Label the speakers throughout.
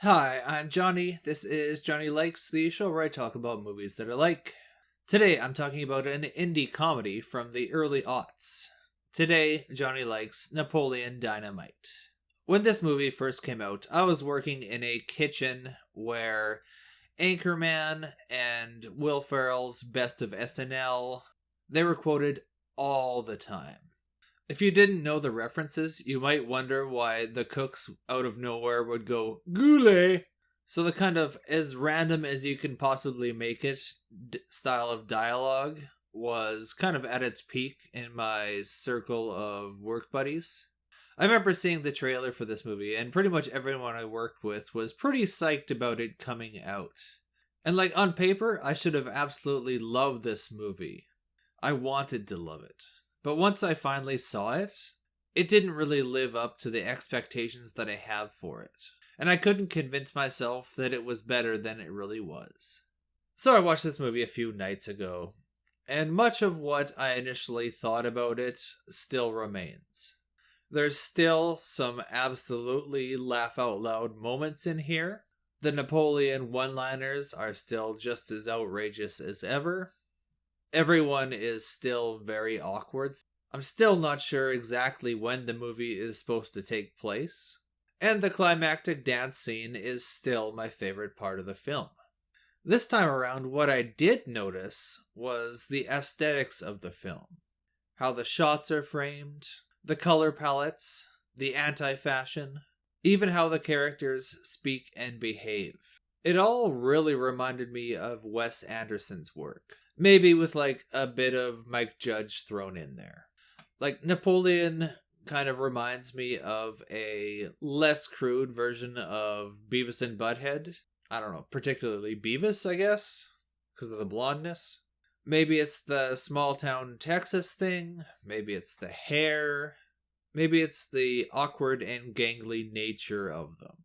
Speaker 1: Hi, I'm Johnny. This is Johnny Likes, the show where I talk about movies that I like. Today, I'm talking about an indie comedy from the early aughts. Today, Johnny likes Napoleon Dynamite. When this movie first came out, I was working in a kitchen where Anchorman and Will Ferrell's Best of SNL, they were quoted all the time. If you didn't know the references, you might wonder why the cooks out of nowhere would go, "Goulet!" So the kind of as random as you can possibly make it style of dialogue was kind of at its peak in my circle of work buddies. I remember seeing the trailer for this movie, and pretty much everyone I worked with was pretty psyched about it coming out. And on paper, I should have absolutely loved this movie. I wanted to love it. But once I finally saw it, it didn't really live up to the expectations that I have for it. And I couldn't convince myself that it was better than it really was. So I watched this movie a few nights ago, and much of what I initially thought about it still remains. There's still some absolutely laugh-out-loud moments in here. The Napoleon one-liners are still just as outrageous as ever. Everyone is still very awkward. I'm still not sure exactly when the movie is supposed to take place. And the climactic dance scene is still my favorite part of the film. This time around, what I did notice was the aesthetics of the film. How the shots are framed, the color palettes, the anti-fashion, even how the characters speak and behave. It all really reminded me of Wes Anderson's work. Maybe with a bit of Mike Judge thrown in there. Napoleon kind of reminds me of a less crude version of Beavis and Butthead. I don't know, particularly Beavis, I guess, because of the blondness. Maybe it's the small town Texas thing. Maybe it's the hair. Maybe it's the awkward and gangly nature of them.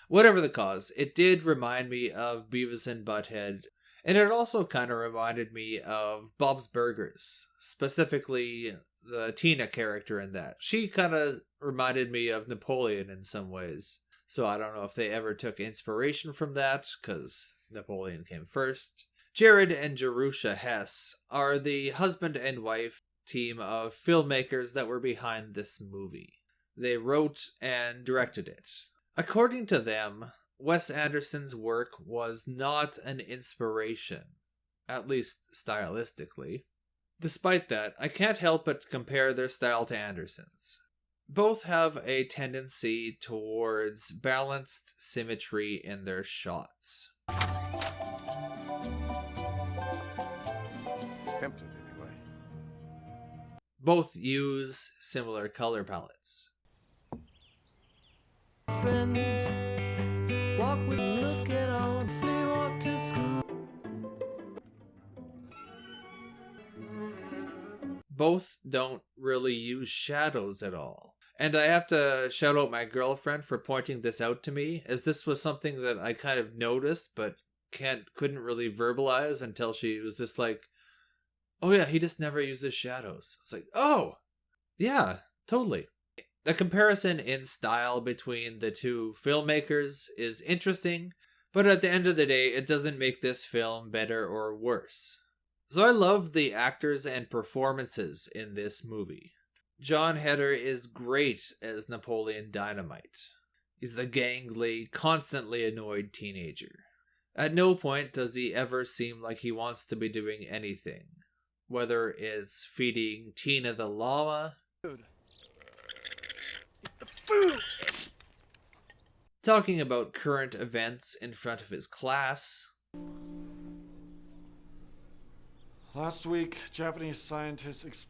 Speaker 1: Whatever the cause, it did remind me of Beavis and Butthead. And it also kind of reminded me of Bob's Burgers, specifically the Tina character in that. She kind of reminded me of Napoleon in some ways. So I don't know if they ever took inspiration from that, because Napoleon came first. Jared and Jerusha Hess are the husband and wife team of filmmakers that were behind this movie. They wrote and directed it. According to them, Wes Anderson's work was not an inspiration, at least stylistically. Despite that, I can't help but compare their style to Anderson's. Both have a tendency towards balanced symmetry in their shots.
Speaker 2: Tempted, anyway.
Speaker 1: Both use similar color palettes.
Speaker 3: Friends, walk with look at all, they walk to school.
Speaker 1: Both don't really use shadows at all. And I have to shout out my girlfriend for pointing this out to me, as this was something that I kind of noticed but couldn't really verbalize until she was just like, "Oh yeah, he just never uses shadows." It's like, oh, yeah, totally. The comparison in style between the two filmmakers is interesting, but at the end of the day, it doesn't make this film better or worse. So I love the actors and performances in this movie. Heder is great as Napoleon Dynamite. He's the gangly, constantly annoyed teenager. At no point does he ever seem like he wants to be doing anything. Whether it's feeding Tina the llama, talking about current events in front of his class.
Speaker 4: Last week, Japanese scientists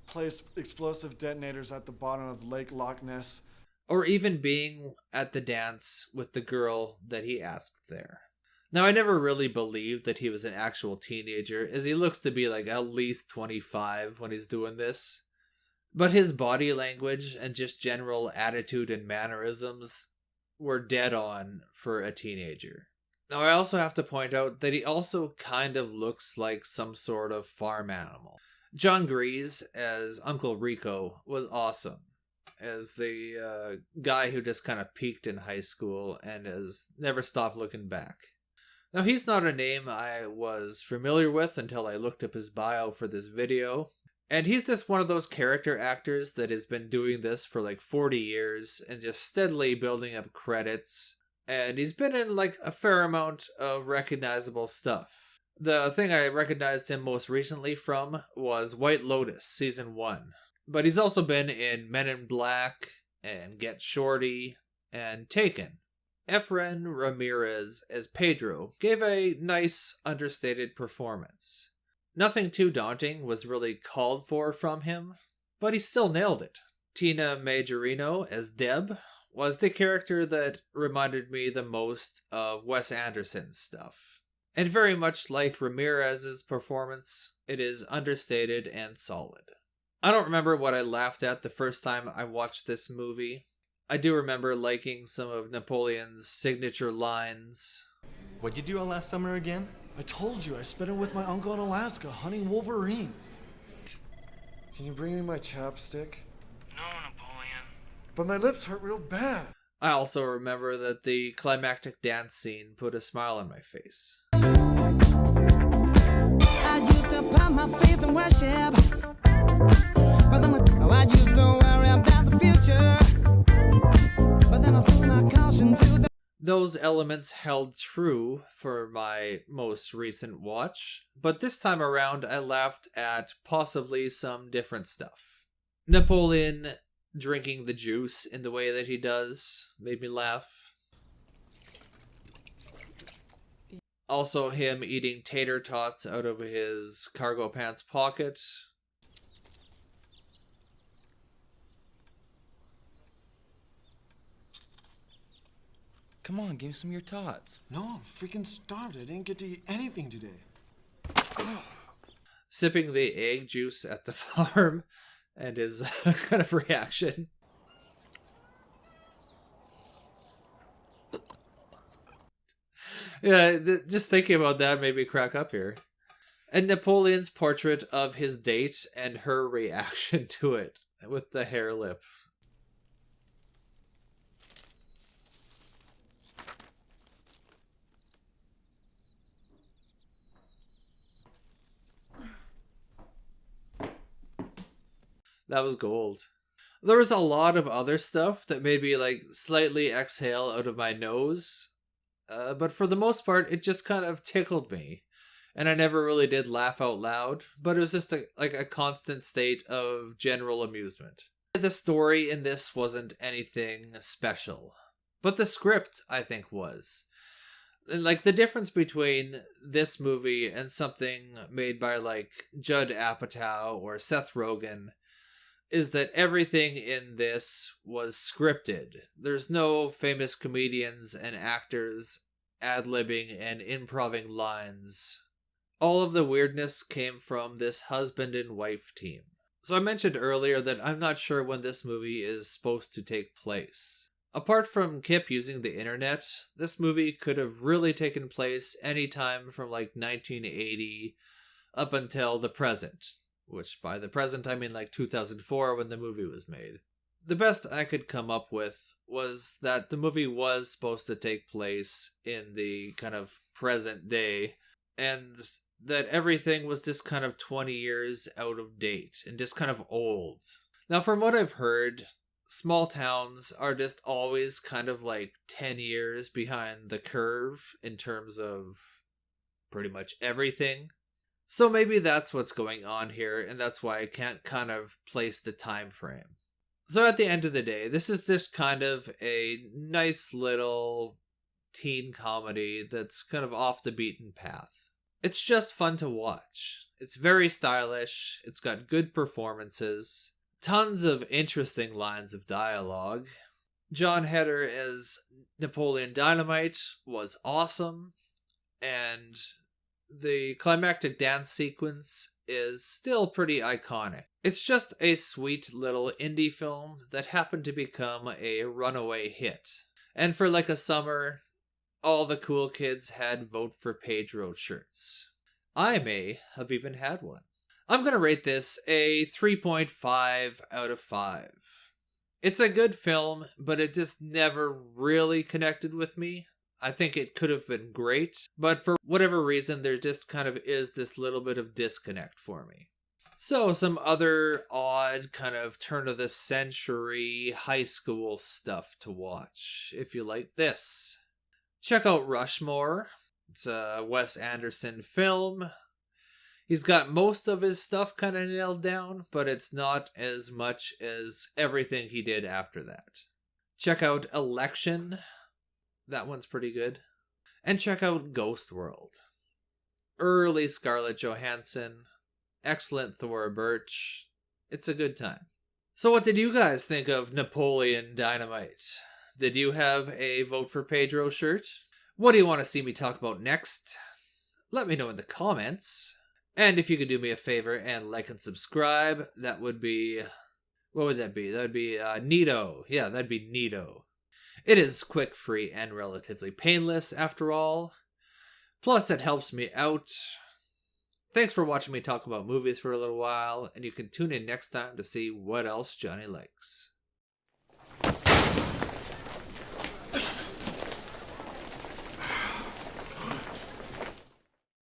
Speaker 4: placed explosive detonators at the bottom of Lake Loch Ness.
Speaker 1: Or even being at the dance with the girl that he asked there. Now, I never really believed that he was an actual teenager, as he looks to be at least 25 when he's doing this. But his body language and just general attitude and mannerisms were dead on for a teenager. Now, I also have to point out that he also kind of looks like some sort of farm animal. Gries as Uncle Rico was awesome. as the guy who just kind of peaked in high school and has never stopped looking back. Now, he's not a name I was familiar with until I looked up his bio for this video. And he's just one of those character actors that has been doing this for like 40 years and just steadily building up credits. And he's been in like a fair amount of recognizable stuff. The thing I recognized him most recently from was White Lotus Season 1. But he's also been in Men in Black and Get Shorty and Taken. Efren Ramirez as Pedro gave a nice, understated performance. Nothing too daunting was really called for from him, but he still nailed it. Tina Majorino as Deb was the character that reminded me the most of Wes Anderson's stuff. And very much like Ramirez's performance, it is understated and solid. I don't remember what I laughed at the first time I watched this movie. I do remember liking some of Napoleon's signature lines.
Speaker 2: What'd you do all last summer again?
Speaker 4: I told you, I spent it with my uncle in Alaska hunting wolverines. Can you bring me my chapstick?
Speaker 5: No, Napoleon.
Speaker 4: But my lips hurt real bad.
Speaker 1: I also remember that the climactic dance scene put a smile on my face.
Speaker 3: I used to put my faith in worship, but then I used to worry about the future, but then I threw my caution to the...
Speaker 1: Those elements held true for my most recent watch, but this time around I laughed at possibly some different stuff. Napoleon drinking the juice in the way that he does made me laugh. Also him eating tater tots out of his cargo pants pocket.
Speaker 2: Come on, give me some of your tots.
Speaker 4: No, I'm freaking starved. I didn't get to eat anything today.
Speaker 1: Sipping the egg juice at the farm and his kind of reaction. Yeah, just thinking about that made me crack up here. And Napoleon's portrait of his date and her reaction to it with the hair lip. That was gold. There was a lot of other stuff that made me like slightly exhale out of my nose. But for the most part, it just kind of tickled me. And I never really did laugh out loud, but it was just a constant state of general amusement. The story in this wasn't anything special, but the script, I think, was. And like the difference between this movie and something made by like Judd Apatow or Seth Rogen is that everything in this was scripted. There's no famous comedians and actors ad-libbing and improving lines. All of the weirdness came from this husband and wife team. So I mentioned earlier that I'm not sure when this movie is supposed to take place. Apart from Kip using the internet, this movie could have really taken place anytime from like 1980 up until the present. Which by the present I mean like 2004 when the movie was made. The best I could come up with was that the movie was supposed to take place in the kind of present day, and that everything was just kind of 20 years out of date and just kind of old. Now from what I've heard, small towns are just always kind of like 10 years behind the curve in terms of pretty much everything. So maybe that's what's going on here, and that's why I can't kind of place the time frame. So at the end of the day, this is just kind of a nice little teen comedy that's kind of off the beaten path. It's just fun to watch. It's very stylish, it's got good performances, tons of interesting lines of dialogue. John Heder as Napoleon Dynamite was awesome, and the climactic dance sequence is still pretty iconic. It's just a sweet little indie film that happened to become a runaway hit. And for like a summer, all the cool kids had Vote for Pedro shirts. I may have even had one. I'm going to rate this a 3.5 out of 5. It's a good film, but it just never really connected with me. I think it could have been great, but for whatever reason, there just kind of is this little bit of disconnect for me. So, some other odd kind of turn of the century high school stuff to watch, if you like this. Check out Rushmore. It's a Wes Anderson film. He's got most of his stuff kind of nailed down, but it's not as much as everything he did after that. Check out Election. That one's pretty good. And check out Ghost World. Early Scarlett Johansson. Excellent Thora Birch. It's a good time. So what did you guys think of Napoleon Dynamite? Did you have a Vote for Pedro shirt? What do you want to see me talk about next? Let me know in the comments. And if you could do me a favor and like and subscribe, that would be... What would that be? That would be neato. Yeah, that'd be neato. It is quick, free, and relatively painless after all. Plus, it helps me out. Thanks for watching me talk about movies for a little while, and you can tune in next time to see what else Johnny likes.